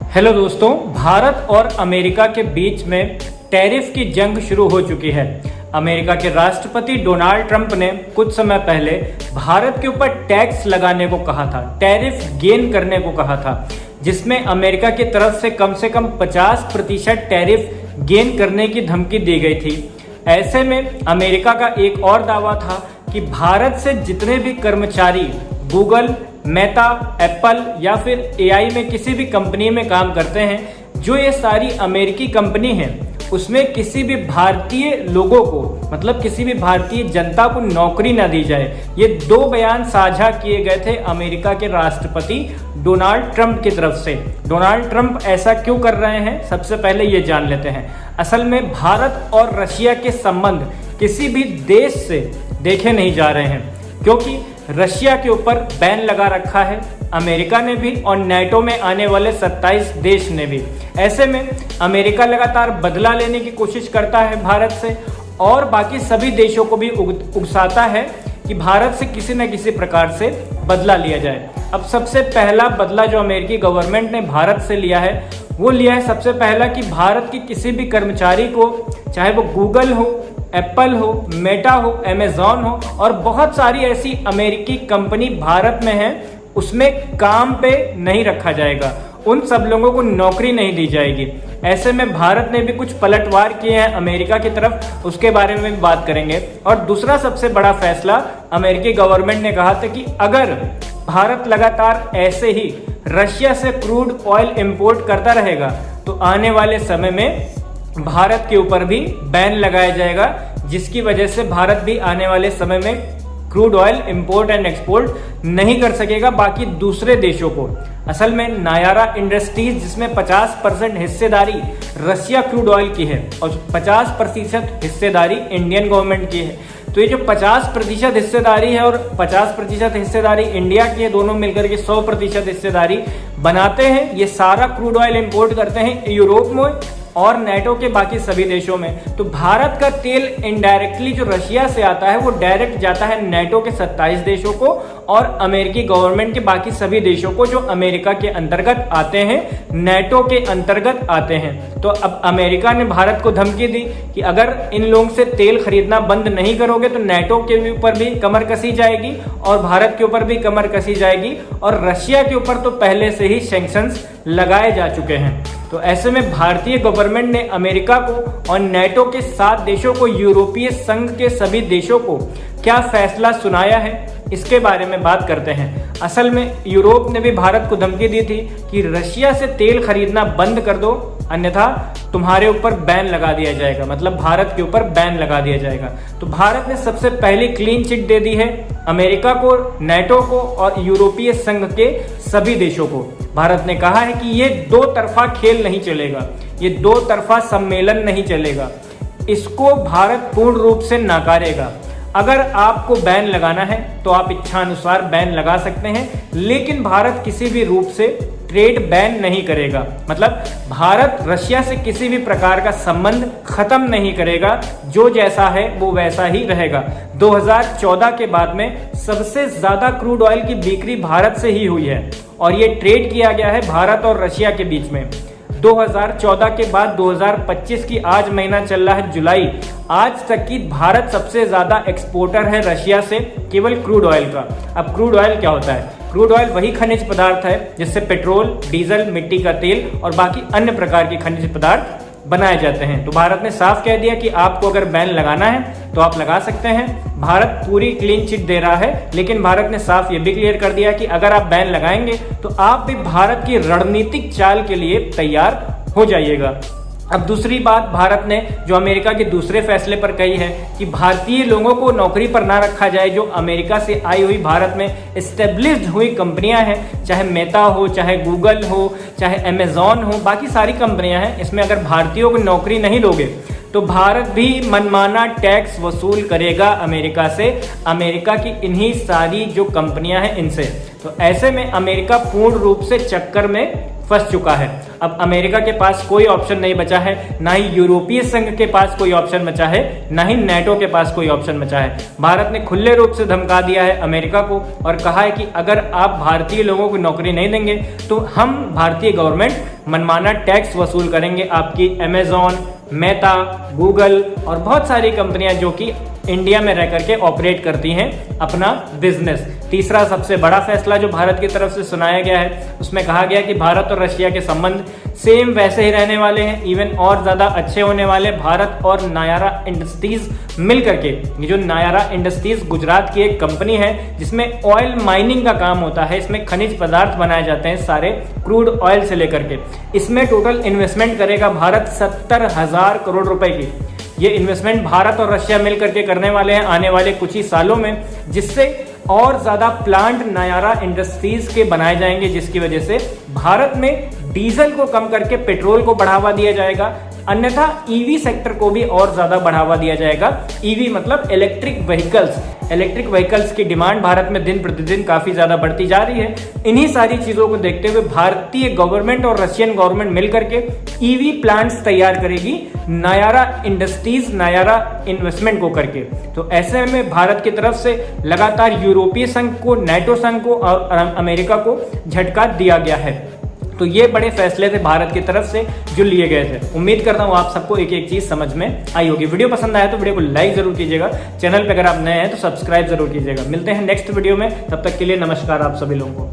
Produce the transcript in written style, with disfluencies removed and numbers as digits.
Hello दोस्तों, भारत और America के बीच में टैरिफ की जंग शुरू हो चुकी है। अमेरिका के राष्ट्रपति डोनाल्ड ट्रंप ने कुछ समय पहले भारत के ऊपर टैक्स लगाने को कहा था, टैरिफ गेन करने को कहा था, जिसमें अमेरिका की तरफ से कम 50% टैरिफ गेन करने की धमकी दी गई थी। ऐसे में अमेरिका का एक और दावा था कि भारत से जितने भी कर्मचारी गूगल, मेटा, एप्पल या फिर एआई में किसी भी कंपनी में काम करते हैं, जो ये सारी अमेरिकी कंपनी है, उसमें किसी भी भारतीय लोगों को, मतलब किसी भी भारतीय जनता को नौकरी ना दी जाए। ये दो बयान साझा किए गए थे अमेरिका के राष्ट्रपति डोनाल्ड ट्रंप की तरफ से। डोनाल्ड ट्रंप ऐसा क्यों कर रहे हैं, सबसे पहले ये जान लेते हैं। असल में भारत और रशिया के संबंध किसी भी देश से देखे नहीं जा रहे हैं, क्योंकि रशिया के ऊपर बैन लगा रखा है अमेरिका ने भी और नेटो में आने वाले 27 देश ने भी। ऐसे में अमेरिका लगातार बदला लेने की कोशिश करता है भारत से और बाकी सभी देशों को भी उकसाता है कि भारत से किसी न किसी प्रकार से बदला लिया जाए। अब सबसे पहला बदला जो अमेरिकी गवर्नमेंट ने भारत से लिया है, वो लिया है सबसे पहला कि भारत की किसी भी कर्मचारी को, चाहे वो गूगल हो, एप्पल हो, मेटा हो, अमेजॉन हो और बहुत सारी ऐसी अमेरिकी कंपनी भारत में है, उसमें काम पे नहीं रखा जाएगा। उन सब लोगों को नौकरी नहीं दी जाएगी। ऐसे में भारत ने भी कुछ पलटवार किए हैं अमेरिका की तरफ, उसके बारे में भी बात करेंगे। और दूसरा सबसे बड़ा फैसला अमेरिकी गवर्नमेंट ने कहा था कि अगर भारत लगातार ऐसे ही रशिया से क्रूड ऑयल इंपोर्ट करता रहेगा तो आने वाले समय में भारत के ऊपर भी बैन लगाया जाएगा, जिसकी वजह से भारत भी आने वाले समय में crude oil import and export नहीं कर सकेगा बाकी दूसरे देशों को। असल में नायारा इंडस्ट्रीज, जिसमें 50% हिस्सेदारी रशिया क्रूड ऑयल की है और 50% हिस्सेदारी इंडियन गवर्नमेंट की है, तो ये जो 50% हिस्सेदारी है और 50% हिस्सेदारी इंडिया की है, दोनों मिलकर के 100% हिस्सेदारी बनाते हैं। ये सारा क्रूड ऑयल इंपोर्ट करते हैं यूरोप में और नेटो के बाकी सभी देशों में। तो भारत का तेल इनडायरेक्टली जो रशिया से आता है वो डायरेक्ट जाता है नेटो के 27 देशों को और अमेरिकी गवर्नमेंट के बाकी सभी देशों को जो अमेरिका के अंतर्गत आते हैं, नेटो के अंतर्गत आते हैं। तो अब अमेरिका ने भारत को धमकी दी कि अगर इन लोगों से तेल खरीदना बंद नहीं करोगे तो नेटो के ऊपर भी कमर कसी जाएगी और भारत के ऊपर भी कमर कसी जाएगी और रशिया के ऊपर तो पहले से ही सैंक्शंस लगाए जा चुके हैं। तो ऐसे में भारतीय गवर्नमेंट ने अमेरिका को और नेटो के 7 देशों को, यूरोपीय संघ के सभी देशों को क्या फैसला सुनाया है, इसके बारे में बात करते हैं। असल में यूरोप ने भी भारत को धमकी दी थी कि रशिया से तेल खरीदना बंद कर दो, अन्यथा तुम्हारे ऊपर बैन लगा दिया जाएगा, मतलब भारत के ऊपर बैन लगा दिया जाएगा। तो भारत ने सबसे पहले क्लीन चिट दे दी है अमेरिका को, नेटो को और यूरोपीय संघ के सभी देशों को। भारत ने कहा है कि ये दो तरफा खेल नहीं चलेगा, ये दो तरफा सम्मेलन नहीं चलेगा, इसको भारत पूर्ण रूप से नकारेगा। अगर आपको बैन लगाना है तो आप इच्छानुसार बैन लगा सकते हैं, लेकिन भारत किसी भी रूप से ट्रेड बैन नहीं करेगा, मतलब भारत रशिया से किसी भी प्रकार का संबंध खत्म नहीं करेगा, जो जैसा है वो वैसा ही रहेगा। 2014 के बाद में सबसे ज्यादा क्रूड ऑयल की बिक्री भारत से ही हुई है और ये ट्रेड किया गया है भारत और रशिया के बीच में। 2014 के बाद 2025 की आज महीना चल रहा है जुलाई, आज तक की भारत सबसे ज्यादा एक्सपोर्टर है रशिया से केवल क्रूड ऑयल का। अब क्रूड ऑयल क्या होता है? क्रूड ऑयल वही खनिज पदार्थ है जिससे पेट्रोल, डीजल, मिट्टी का तेल और बाकी अन्य प्रकार के खनिज पदार्थ बनाए जाते हैं। तो भारत ने साफ कह दिया कि आपको अगर बैन लगाना है तो आप लगा सकते हैं। भारत पूरी क्लीन चिट दे रहा है, लेकिन भारत ने साफ ये भी क्लियर कर दिया कि अगर आप बैन लगाएंगे तो आप भी भारत की रणनीतिक चाल के लिए तैयार हो जाइएगा। अब दूसरी बात भारत ने जो अमेरिका के दूसरे फैसले पर कही है कि भारतीय लोगों को नौकरी पर ना रखा जाए। जो अमेरिका से आई हुई भारत में एस्टेब्लिश्ड हुई कंपनियां हैं, चाहे मेटा हो, चाहे गूगल हो, चाहे अमेजॉन हो, बाकी सारी कंपनियां हैं, इसमें अगर भारतीयों को नौकरी नहीं दोगे तो भारत भी मनमाना टैक्स वसूल करेगा अमेरिका से, अमेरिका की इन्हीं सारी जो कंपनियां हैं इनसे। तो ऐसे में अमेरिका पूर्ण रूप से चक्कर में फंस चुका है। अब अमेरिका के पास कोई ऑप्शन नहीं बचा है, ना ही यूरोपीय संघ के पास कोई ऑप्शन बचा है, ना ही नेटो के पास कोई ऑप्शन बचा है। भारत ने खुले रूप से धमका दिया है अमेरिका को और कहा है कि अगर आप भारतीय लोगों को नौकरी नहीं देंगे तो हम भारतीय गवर्नमेंट मनमाना टैक्स वसूल करेंगे आपकी अमेजॉन, मेटा, गूगल और बहुत सारी कंपनियां जो कि इंडिया में रह करके ऑपरेट करती हैं अपना बिजनेस। तीसरा सबसे बड़ा फैसला जो भारत की तरफ से सुनाया गया है उसमें कहा गया कि भारत और रशिया के संबंध सेम वैसे ही रहने वाले हैं, इवन और ज्यादा अच्छे होने वाले। भारत और नायारा इंडस्ट्रीज मिल करके, ये जो नायारा इंडस्ट्रीज गुजरात की एक कंपनी है जिसमें ऑयल माइनिंग का काम होता है, इसमें खनिज पदार्थ बनाए जाते हैं सारे क्रूड ऑयल से लेकर के। इसमें टोटल इन्वेस्टमेंट करेगा भारत 70,000 करोड़ रुपए की। ये इन्वेस्टमेंट भारत और रशिया मिल करके करने वाले हैं आने वाले कुछ ही सालों में, जिससे और ज्यादा प्लांट नायारा इंडस्ट्रीज के बनाए जाएंगे, जिसकी वजह से भारत में डीजल को कम करके पेट्रोल को बढ़ावा दिया जाएगा। अन्यथा ईवी सेक्टर को भी और ज्यादा बढ़ावा दिया जाएगा। ईवी मतलब इलेक्ट्रिक व्हीकल्स की डिमांड भारत में दिन प्रतिदिन काफी ज्यादा बढ़ती जा रही है। इन्हीं सारी चीजों को देखते हुए भारतीय गवर्नमेंट और रशियन गवर्नमेंट मिलकर के ईवी प्लांट्स तैयार करेगी नायारा इंडस्ट्रीज, नायारा इन्वेस्टमेंट को करके। तो ऐसे में भारत की तरफ से लगातार यूरोपीय संघ को, नेटो संघ को और अमेरिका को झटका दिया गया है। तो ये बड़े फैसले थे भारत की तरफ से जो लिए गए थे। उम्मीद करता हूँ आप सबको एक एक चीज समझ में आई होगी। वीडियो पसंद आया तो वीडियो को लाइक जरूर कीजिएगा। चैनल पे अगर आप नए हैं तो सब्सक्राइब जरूर कीजिएगा। मिलते हैं नेक्स्ट वीडियो में, तब तक के लिए नमस्कार आप सभी लोगों को।